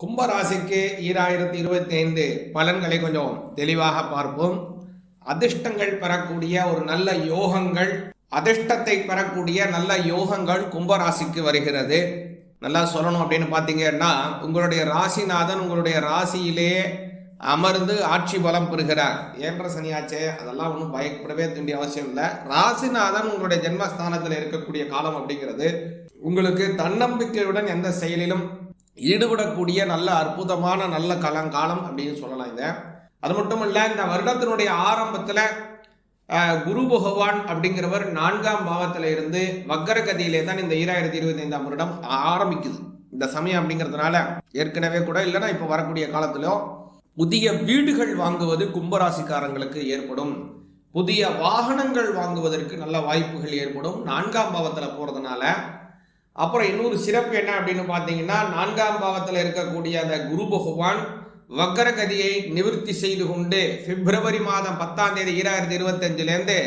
கும்பராசிக்கு 2025 பலன்களை கொஞ்சம் தெளிவாக பார்ப்போம். அதிர்ஷ்டங்கள் பெறக்கூடிய ஒரு நல்ல யோகங்கள், அதிர்ஷ்டத்தை பெறக்கூடிய நல்ல யோகங்கள் கும்பராசிக்கு வருகிறது. நல்லா சொல்லணும் அப்படின்னு பார்த்தீங்கன்னா, உங்களுடைய ராசிநாதன் உங்களுடைய ராசியிலே அமர்ந்து ஆட்சி பலம் பெறுகிறார். ஏன்ற சனியாச்சே, அதெல்லாம் ஒன்றும் பயப்படவே வேண்டிய அவசியம் இல்லை. ராசிநாதன் உங்களுடைய ஜென்மஸ்தானத்தில் இருக்கக்கூடிய காலம் அப்படிங்கிறது உங்களுக்கு தன்னம்பிக்கையுடன் எந்த செயலிலும் ஈடுபடக்கூடிய நல்ல அற்புதமான நல்ல காலம் அப்படின்னு சொல்லலாம். இதை அது மட்டும் இல்லை, இந்த வருடத்தினுடைய ஆரம்பத்தில் குரு பகவான் அப்படிங்கிறவர் 4ஆம் பாவத்தில் இருந்து வக்கரகதியிலே தான் இந்த 2025ஆம் வருடம் ஆரம்பிக்குது. இந்த சமயம் அப்படிங்கிறதுனால ஏற்கனவே கூட இல்லைன்னா இப்போ வரக்கூடிய காலத்திலோ புதிய வீடுகள் வாங்குவது கும்பராசிக்காரங்களுக்கு ஏற்படும். புதிய வாகனங்கள் வாங்குவதற்கு நல்ல வாய்ப்புகள் ஏற்படும் 4ஆம் பாவத்தில் போகிறதுனால. அப்புறம் இன்னொரு சிறப்பு என்ன அப்படின்னு பார்த்தீங்கன்னா, 4ஆம் பாவத்தில் இருக்கக்கூடிய அந்த குரு பகவான் வக்கரகதியை நிவர்த்தி செய்து கொண்டு பிப்ரவரி மாதம் 10ஆம் தேதி 2025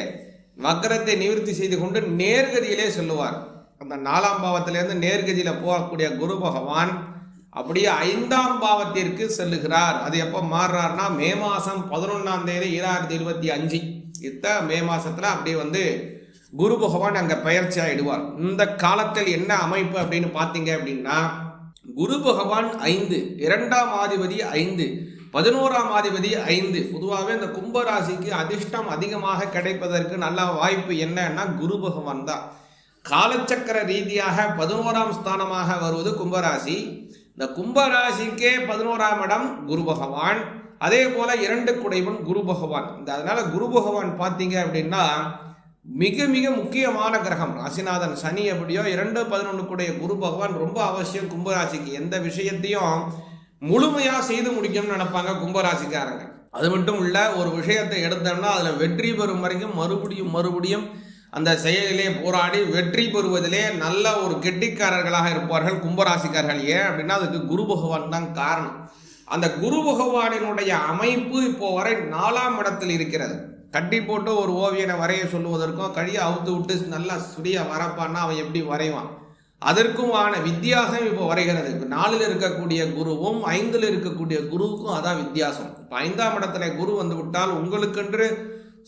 வக்கரத்தை நிவர்த்தி செய்து கொண்டு நேர்கதியிலே செல்லுவார். அந்த 4ஆம் பாவத்திலேருந்து நேர்கதியில் போகக்கூடிய குரு பகவான் அப்படியே 5ஆம் பாவத்திற்கு செல்லுகிறார். அது எப்போ மாறுறாருன்னா மே மாதம் 11ஆம் தேதி 2025 மே மாதத்தில் அப்படியே குரு பகவான் அங்கே பயிற்சி ஆயிடுவார். இந்த காலத்தில் என்ன அமைப்பு அப்படின்னு பார்த்தீங்க அப்படின்னா, குரு பகவான் 5, 2ஆம் ஆதிபதி 5, 11ஆம் ஆதிபதி 5. பொதுவாகவே இந்த கும்பராசிக்கு அதிர்ஷ்டம் அதிகமாக கிடைப்பதற்கு நல்ல வாய்ப்பு என்னன்னா குரு பகவான் தான். காலச்சக்கர ரீதியாக 11ஆம் ஸ்தானமாக வருவது கும்பராசி. இந்த கும்பராசிக்கே 11ஆம் இடம் குரு பகவான். அதே போல 2 குடைவன் குரு பகவான். அதனால குரு பகவான் பார்த்தீங்க அப்படின்னா மிக மிக முக்கியமான கிரகம். ராசிநாதன் சனி எப்படியோ 2, 11 கூடிய குரு பகவான் ரொம்ப அவசியம் கும்பராசிக்கு. எந்த விஷயத்தையும் முழுமையா செய்து முடிக்கணும்னு நினைப்பாங்க கும்பராசிக்காரங்க. அது மட்டும் இல்ல, ஒரு விஷயத்தை எடுத்தோம்னா அதுல வெற்றி பெறும் வரைக்கும் மறுபடியும் அந்த செயலிலே போராடி வெற்றி பெறுவதிலே நல்ல ஒரு கெட்டிக்காரர்களாக இருப்பார்கள் கும்பராசிக்காரர்கள். ஏன் அப்படின்னா அதுக்கு குரு பகவான் தான் காரணம். அந்த குரு பகவானினுடைய அமைப்பு இப்போ வரை 4ஆம் இடத்தில் இருக்கிறது. கட்டி போட்டு ஒரு ஓவியனை வரைய சொல்லுவதற்கும் கழியை அவுத்து விட்டு நல்லா சுடிய வரப்பான்னா அவன் எப்படி வரைவான், அதற்குமான வித்தியாசம் இப்போ வரைகிறது. இப்போ 4ல் இருக்கக்கூடிய குருவும் 5ல் இருக்கக்கூடிய குருவுக்கும் அதான் வித்தியாசம். இப்போ 5ஆம் இடத்துல குரு வந்து விட்டால் உங்களுக்கென்று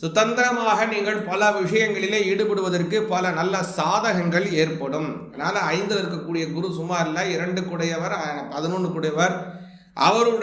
சுதந்திரமாக நீங்கள் பல விஷயங்களிலே ஈடுபடுவதற்கு பல நல்ல சாதகங்கள் ஏற்படும். அதனால 5ல் இருக்கக்கூடிய குரு சுமார் இல்லை, 2 கூடையவர் 11 கூடையவர். அவருடைய